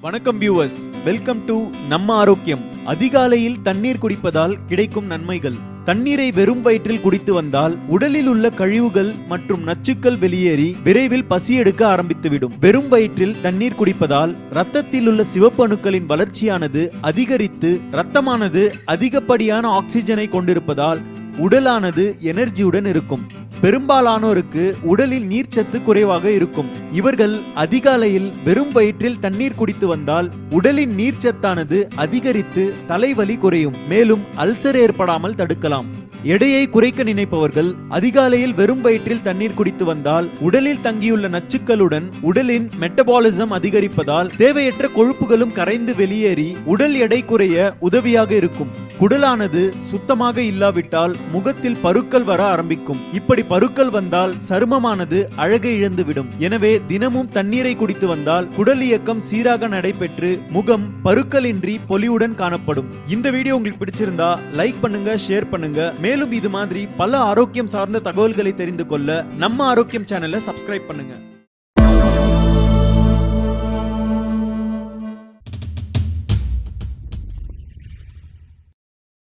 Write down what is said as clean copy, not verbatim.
வணக்கம் viewers, welcome to நம்ம ஆரோக்கியம். அதிகாலையில் தண்ணீர் குடிப்பதால் கிடைக்கும் நன்மைகள். தண்ணீரை வெறும் வயிற்றில் குடித்து வந்தால் உடலில் உள்ள கழிவுகள் மற்றும் நச்சுக்கள் வெளியேறி விரைவில் பசி எடுக்க ஆரம்பித்துவிடும். வெறும் வயிற்றில் தண்ணீர் குடிப்பதால் ரத்தத்தில் உள்ள சிவப்பு அணுக்களின் வளர்ச்சியானது அதிகரித்து இரத்தமானது அதிகப்படியான ஆக்சிஜனை கொண்டிருப்பதால் உடலானது எனர்ஜியுடன் இருக்கும். பெரும்பாலானோருக்கு உடலில் நீர்ச்சத்து குறைவாக இருக்கும். இவர்கள் அதிகாலையில் வெறும் வயிற்றில் தண்ணீர் குடித்து வந்தால் உடலின் நீர்ச்சத்தானது அதிகரித்து தலைவலி குறையும். மேலும் அல்சர் ஏற்படாமல் தடுக்கலாம். எடையை குறைக்க நினைப்பவர்கள் அதிகாலையில் வெறும் வயிற்றில் தண்ணீர் குடித்து வந்தால் உடலில் தங்கியுள்ள நச்சுக்களுடன் உடலின் மெட்டபாலிசம் அதிகரிப்பதால் தேவையற்ற கொழுப்புகளும் கரைந்து வெளியேறி உடல் எடை குறைய உதவியாக இருக்கும். குடலானது சுத்தமாக இல்லாவிட்டால் முகத்தில் பருக்கள் வர ஆரம்பிக்கும். இப்படி பருக்கள் வந்தால் சருமமானது அழகை இழந்துவிடும். எனவே தினமும் தண்ணீரை குடித்து வந்தால் குடல் இயக்கம் சீராக நடைபெற்று முகம் பருக்களின்றி பொலிவுடன் காணப்படும். இந்த வீடியோ உங்களுக்கு பிடிச்சிருந்தா லைக் பண்ணுங்க, ஷேர் பண்ணுங்க. மேலும் இது மாதிரி பல ஆரோக்கியம் சார்ந்த தகவல்களை தெரிந்து கொள்ள நம்ம ஆரோக்கியம் சேனலை சப்ஸ்கிரைப் பண்ணுங்க.